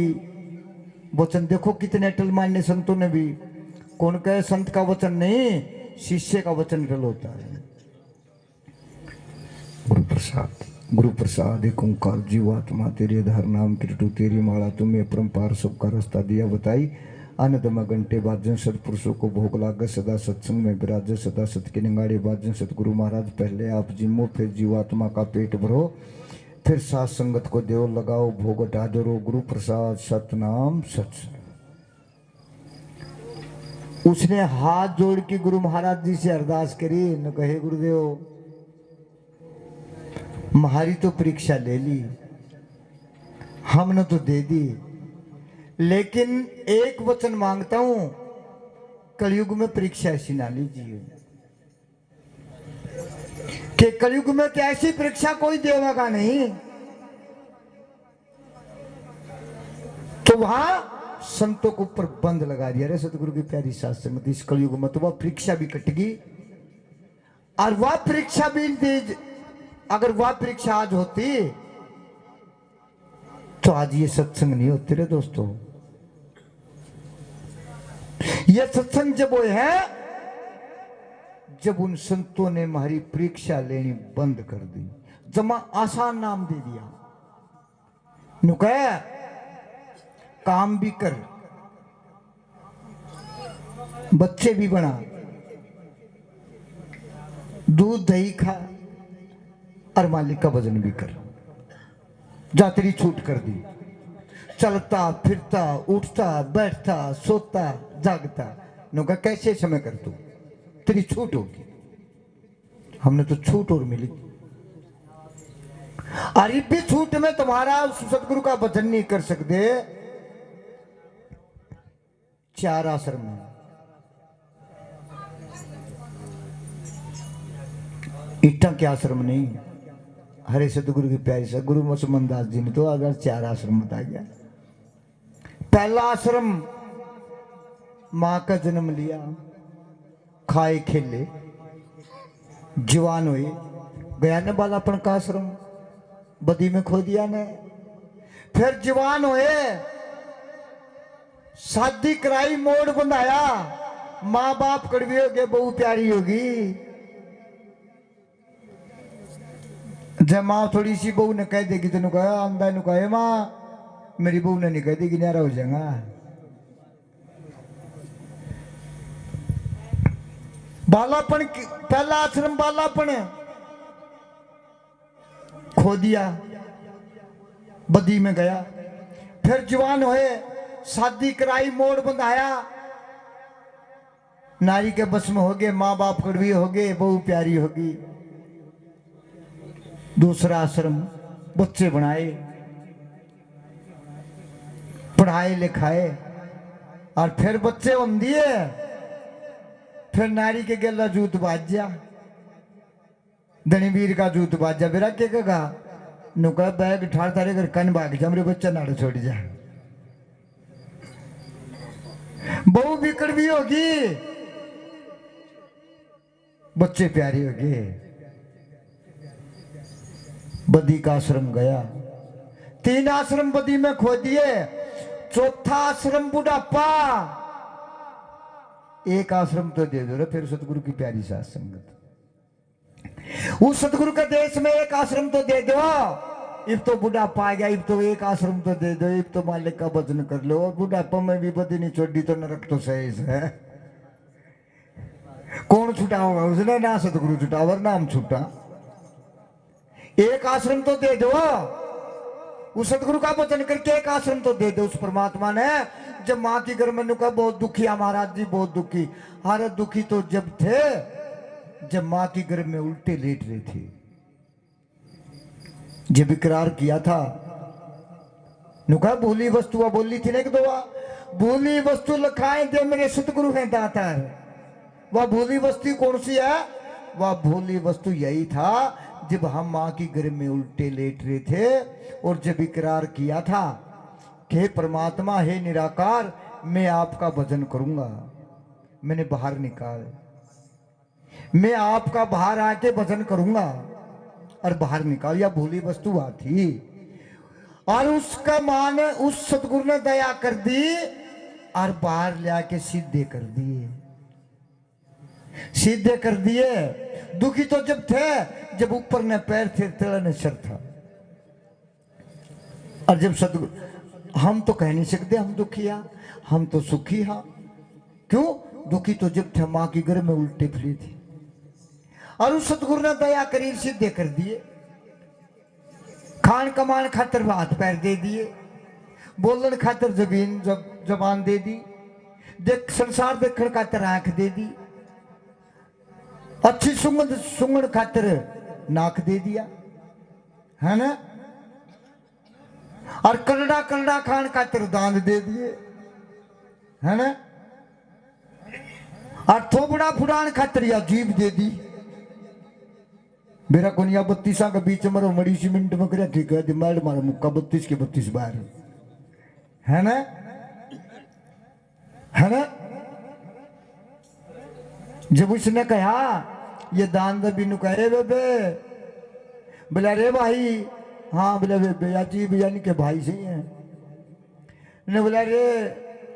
वचन देखो कितने अटल मान्य संतों ने भी। कौन कहे संत का वचन नहीं, शिष्य का वचन अटल होता है। गुरु प्रसाद एक ओंकार जीवात्मा तेरे आधार नाम किरटू तेरी माला तुम्हें अपरंपार सबका रास्ता दिया बताई। आनंदमा घंटे बाजन सतपुरुषों को भोग लागे सदा सत्संग में विराजे सदा सत के निगाड़े बाजन सतगुरु महाराज पहले आप जिमो फिर जीवात्मा का पेट भरो फिर सात संगत को देव लगाओ भोग हटा दो गुरु प्रसाद सतनाम सत्संग। उसने हाथ जोड़ के गुरु महाराज जी से अरदास करी न कहे गुरुदेव हमारी तो परीक्षा ले ली, हमने तो दे दी, लेकिन एक वचन मांगता हूं कलयुग में परीक्षा ऐसी ना लीजिए कि कलयुग में क्या ऐसी परीक्षा कोई देगा नहीं। तो वहां संतों के ऊपर बंद लगा दिया रे सतगुरु की प्यारी साथ संगत। इस कलयुग में तो वह परीक्षा भी कटेगी और वह परीक्षा भी तेज। अगर वह परीक्षा आज होती तो आज ये सत्संग नहीं होते रे दोस्तों। ये सत्संग जब वो है जब उन संतों ने हमारी परीक्षा लेनी बंद कर दी, जमा आसान नाम दे दिया। नुकया काम भी कर, बच्चे भी बना, दूध दही खा और मालिक का भजन भी कर। जातरी छूट कर दी, चलता फिरता उठता बैठता सोता जागता। नुका कैसे समय कर तू, तेरी छूट होगी। हमने तो छूट और मिली। और इस भी छूट में तुम्हारा उस सतगुरु का भजन नहीं कर सकते। 4 आश्रम में इट्टा के आश्रम नहीं, हरे सतगुरु की प्यारी से गुरु मुसलमान दास जी ने तो अगर 4 आश्रम बता गया। पहला आश्रम मां का जन्म लिया, खाए खेले जवान हुए, गया ने बालापन का आश्रम बदी में खो दिया ने। फिर जवान हुए, शादी कराई, मोड़ बंधाया, माँ बाप कड़वी हो गए, बहू प्यारी होगी। जब माँ थोड़ी सी बहू ने कह देगी तो कहा आंदा नु कहे माँ मेरी बहू ने नहीं कह देगी न्यारा हो जाएगा। बालापन पहला आश्रम बालापन खो दिया, बदी में गया। फिर जवान हुए, शादी कराई, मोड़ बंधाया, नारी के बस में हो गए, माँ बाप कड़वी हो गए, बहू प्यारी होगी। दूसरा आश्रम बच्चे बनाए, पढ़ाए लिखाए और फिर बच्चे बन दिए। फिर नारी के गेला जूत बाजा, धनीवीर का जूत बाजा। बेरा के कहा नुका बैग ठाड़ तारे कर कन भाग जा, मेरे बच्चा नाड़ छोड़ जा। बहू बिकड़ भी होगी, बच्चे प्यारे होंगे। बदी का आश्रम गया, 3 आश्रम बदी में खो दिए। चौथा आश्रम बुढ़ापा, 1 आश्रम तो दे दो रे फिर सतगुरु की प्यारी साथ संगत। उस सतगुरु के देश में 1 आश्रम तो दे दो। इब तो बुढ़ापा आ गया, इब तो 1 आश्रम तो दे दो, इब तो मालिक का भजन कर लो। और बुढ़ापा में भी बदी नहीं छोड़ी तो नरक तो सही है। कौन छुटा होगा उसने, ना सतगुरु छुटा और नाम छुटा। 1 आश्रम तो दे दो, उस सदगुरु का वचन करके एक आश्रम तो दे दे उस परमात्मा ने। जब माँ की घर में का बहुत दुखी है महाराज जी, बहुत दुखी। अरे दुखी तो जब थे जब माँ की घर में उल्टे लेट रहे थे, जब इकरार किया था। नुका भूली वस्तु बोली थी ना एक दो, भूली वस्तु लखाए दे मेरे सतगुरु है दाता है। वह भूली वस्तु कौन सी है? वह भूली वस्तु यही था जब हम माँ की घर में उल्टे लेट रहे थे और जब इकरार किया था कि हे परमात्मा, हे निराकार, मैं आपका भजन करूंगा। मैंने बाहर निकाल, मैं आपका बाहर आके भजन करूंगा, और बाहर निकाल। या भूली वस्तु आती और उसका मां ने, उस सतगुरु ने दया कर दी और बाहर ले आके सीधे कर दिए, सीधे कर दिए। दुखी तो जब थे जब ऊपर ने पैर थे, तले ने सर था। और जब सतगुरु, हम तो कह नहीं सकते हम दुखी हा, हम तो सुखी हा। क्यों दुखी तो जब थे मां की घर में उल्टे फिरे थे, और उस सतगुरु ने दया करी, सीधे कर दिए। खान कमान खातर हाथ पैर दे दिए, बोलन खातर जबान दे दी, देख संसार देखने खातर आंख दे दी, अच्छी सुंगड़ खातर नाक दे दिया, है ना। और कलड़ा कलड़ा खान खातर दांत दे दिए, है ना। और थोबड़ा फुड़ान खातर या जीभ दे दी। मेरा कोनिया 32 के बीच मरो मड़ी सी मिनट में कर ठीक है दिमाग मारो मुक्का 32 के 32 बार, है ना, है ना। जब उसने कहा ये दान दबी नु कहे बेबे, बोला रे भाई, हाँ बोला बेबे याची यानी के भाई सही है ने। बोला रे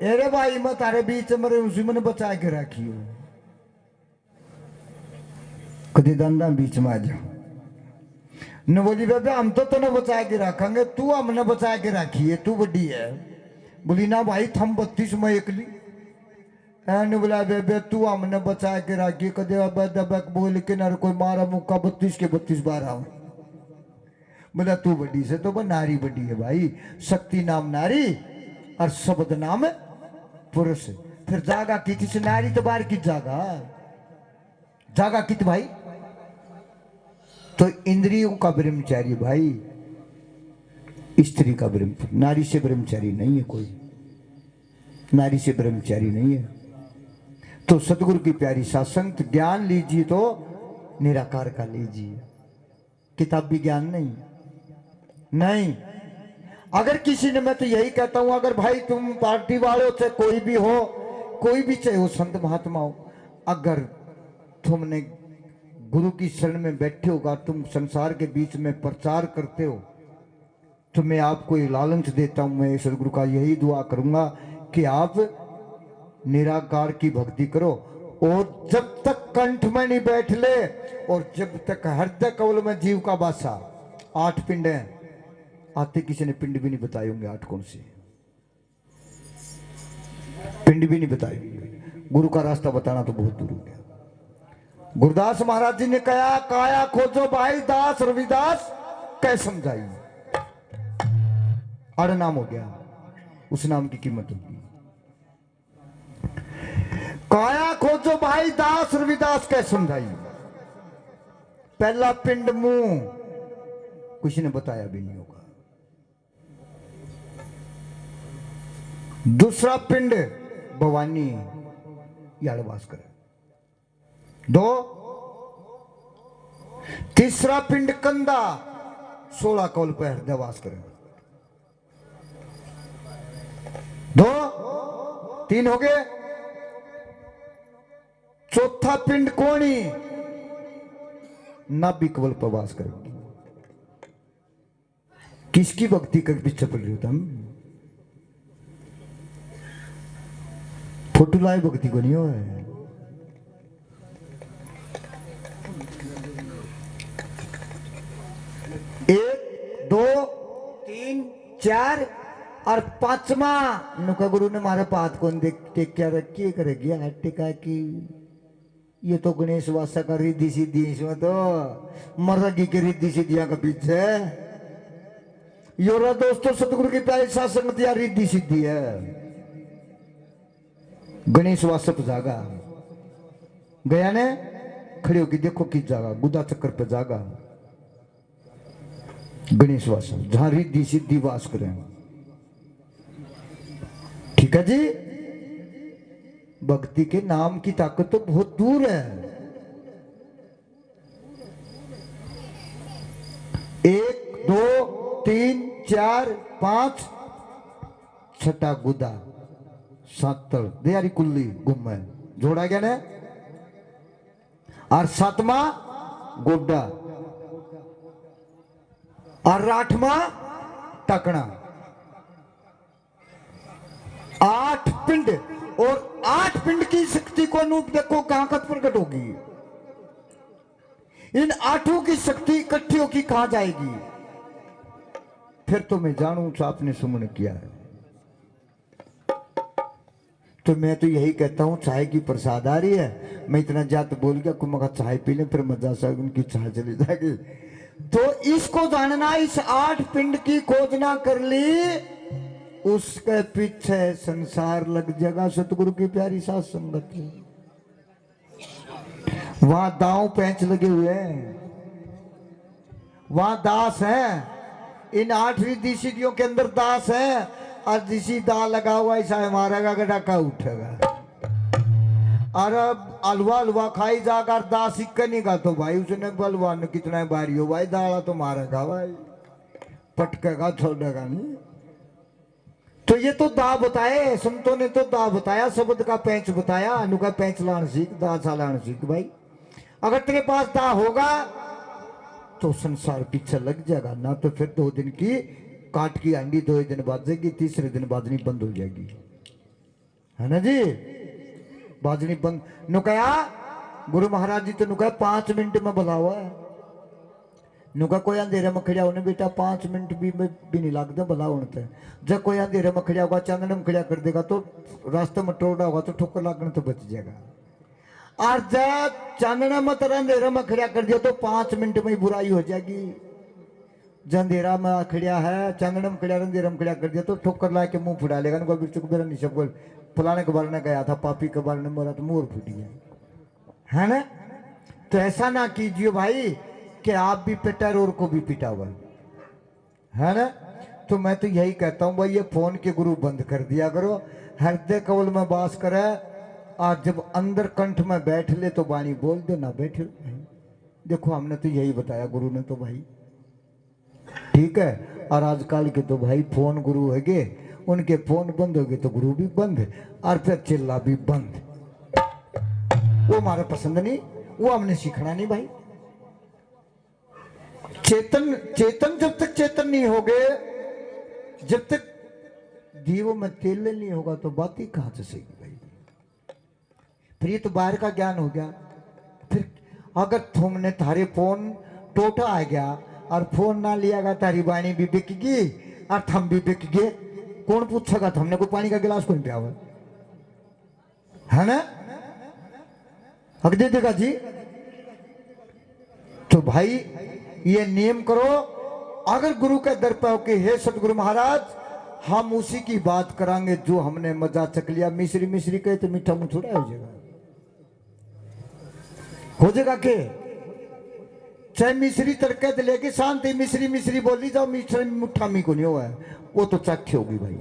अरे भाई मैं तारे बीच मरे उसी मैंने बचा के रखी हो, कभी दंदा बीच में आ जाओ न। बोली बेबे हम तो न बचा के रखेंगे, तू हमने बचा के रखी है, तू बड़ी है। बोली ना भाई थम 32 में एकली ने। बोला बेबे तू हमने बचा के रखी, कदे दबक बोल के न कोई मारा मुक्का 32 के 32 बार आओ। बोला तू बड़ी से तो वो नारी बड़ी है भाई, शक्ति नाम नारी और शब्द नाम पुरुष। फिर जागा की किस नारी तो बाहर की जागा, जागा कित भाई। तो इंद्रियों का ब्रह्मचारी भाई, स्त्री का ब्रह्मचारी, नारी से ब्रह्मचारी नहीं है कोई, नारी से ब्रह्मचारी नहीं है। तो सतगुरु की प्यारी सत्संग ज्ञान लीजिए तो निराकार का लीजिए, किताबी ज्ञान नहीं। नहीं अगर किसी ने, मैं तो यही कहता हूं, अगर भाई तुम पार्टी वालों से कोई भी हो, कोई भी चाहे वो संत महात्मा हो, अगर तुमने गुरु की शरण में बैठे होगा, तुम संसार के बीच में प्रचार करते हो, तो मैं आपको ये लालच देता हूं, मैं सदगुरु का यही दुआ करूंगा कि आप निराकार की भक्ति करो। और जब तक कंठ में नहीं बैठ ले और जब तक हृदय कवल में जीव का वासा, 8 पिंड हैं, आते किसी ने पिंड भी नहीं बताए होंगे, 8 कौन से पिंड भी नहीं बताए होंगे। गुरु का रास्ता बताना तो बहुत दूर हो गया। गुरुदास महाराज जी ने कहा काया खोजो भाई दास रविदास कै समझाई, अड़ नाम हो गया, उस नाम की कीमत होगी। काया खोजो भाई दास रविदास कै समझाई। पहला पिंड मुंह, किसी ने बताया भी नहीं होगा। दूसरा पिंड भवानी याड़वास करे। 2 तीसरा पिंड कंदा 16 कौल पर हृदयवास करे। 2 3 हो गए। चौथा पिंड कोणी नाभि कवल पर वास करेंगे। किसकी भक्ति कर पीछे पड़ रही हो तुम? फोटो लाए भक्ति को नहीं हो है। 1 2 3 4 और 5वां नुका गुरु ने मारे पात को टेक क्या रखी करेगी हाथ टिका की। ये तो गणेश वासा का रिद्धि सिद्धि, इसमें तो मर्गी की रिद्धि सिद्धियां का पीछे योरा दोस्तों सतगुरु की प्यारी साथ संगत यार रिद्धि सिद्धि है। गणेश वासप जागा गया ने खड़ी होगी देखो किस जागा गुदा चक्कर पे जागा गणेश वासप जहां रिद्धि सिद्धि वास करें। ठीक है जी। भक्ति के नाम की ताकत तो बहुत दूर है। एक दो तीन चार पांच छठा गुदा सातड़ दियारी कुल्ली गुम्मे जोड़ा गया ने और सातवा गोड्डा और आठवां टकना। 8 पिंड और 8 पिंड की शक्ति को नूप देखो कहां कत प्रकट होगी। इन 8 की शक्ति इकट्ठी होगी कहां जाएगी। फिर तो मैं जानूं तो आपने सुमन किया है। तो मैं तो यही कहता हूं चाय की प्रसाद आ रही है। मैं इतना ज्यादा बोल गया कुछ मगा चाय पी ले फिर मजा सा उनकी चाय चली जाएगी। तो इसको जानना इस 8 पिंड की खोजना कर ली उसके पीछे संसार लग जाएगा। सतगुरु की प्यारी साथ संगत वहां दांव पैंच लगे हुए हैं वहां दास है। इन 8 रिद्धि सिद्धियों के अंदर दास है और जिसी दा लगा हुआ ऐसा मारेगा गडाका उठेगा। और अब अलवा अलवा खाई जाकर दास सिक्का नहीं गा तो भाई उसने बलवान कितना बारी हो भाई दाला तो मारेगा भाई पटकेगा छोड़ेगा नहीं। तो ये तो दा बताए संतों ने तो दा बताया शब्द का पैंच बताया अनु का पैंच लान सीख दा चालान सीख भाई। अगर तेरे पास दा होगा तो संसार पीछे लग जाएगा ना तो फिर 2 दिन की काट की अंडी 2 दिन बाजेगी तीसरे दिन बाजनी बंद हो जाएगी है ना जी। बाजनी बंद नुकया गुरु महाराज जी तो नुकया 5 मिनट में बुलावा है। नुका कोई अंधेरे में खड़ा होने बेटा 5 मिनट भी नहीं लगते भला होने। जब कोई अंधेरे में खड़ा होगा चांदने में खड़ा कर देगा तो रास्ते में टोड़ा होगा तो ठोकर लगने तो बच जाएगा। और जब चांदने में तरह अंधेरे में खड़ा कर दिया तो 5 मिनट में ही बुराई हो जाएगी। जब अंधेरा में खड़ा है चांदने में खड़ा अंधेरा में खड़ा कर दिया तो ठोकर ला के मुंह फुड़ा लेगा। मेरा नहीं सब फलाने के बारे में गया था पापी के बारे में मोरा तो मुंह फूट गया है ना। तो ऐसा ना कीजिए भाई कि आप भी पिटा और को भी पिटा हुआ है ना। तो मैं तो यही कहता हूं भाई ये फोन के गुरु बंद कर दिया करो। हृदय कवल में वास करे और जब अंदर कंठ में बैठ ले तो वाणी बोल दे ना बैठे। देखो हमने तो यही बताया गुरु ने तो भाई ठीक है। और आजकल के तो भाई फोन गुरु है गे उनके फोन बंद हो गए तो गुरु भी बंद और फिर चिल्ला भी बंद। वो हमारा पसंद नहीं वो हमने सीखना नहीं भाई। चेतन चेतन जब तक चेतन नहीं होगे जब तक दीवों में तेल नहीं होगा तो बात ही कहां से सही भाई। फिर ये तो बाहर का ज्ञान हो गया। फिर अगर तुमने थारे फोन टोटा आ गया और फोन ना लिया गया तारी वाणी भी बिकेगी और थम भी बिक गए। कौन पूछेगा हमने कोई पानी का गिलास कौन पिया हुआ है ना। हक दे देगा जी। तो भाई ये नियम करो। अगर गुरु के दर पे होके हे सतगुरु महाराज हम उसी की बात करांगे जो हमने मजा चक लिया। मिश्री मिश्री कहे तो मीठा मुंह थोड़ा हो जाएगा के चाहे मिश्री तड़के तो लेके शांति मिश्री मिश्री बोली जाओ मिश्री मुठा मी को नहीं हुआ है वो तो चख होगी भाई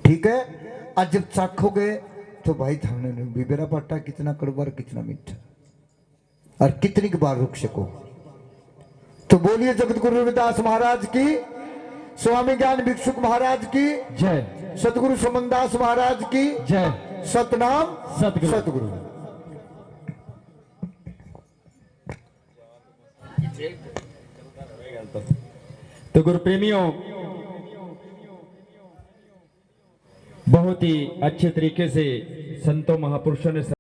ठीक है। आज जब चखोगे तो भाई थाने बेरा पट्टा कितना कड़वा कितना मीठा और कितनी बार रुक सको। तो बोलिए जगत गुरु रविदास महाराज की स्वामी ज्ञान भिक्षुक महाराज की जय। सतगुरु सुमनदास महाराज की जय। सतनाम सतगुरु। सतगुरु। तो गुरु प्रेमियों बहुत ही अच्छे तरीके से संतों महापुरुषों ने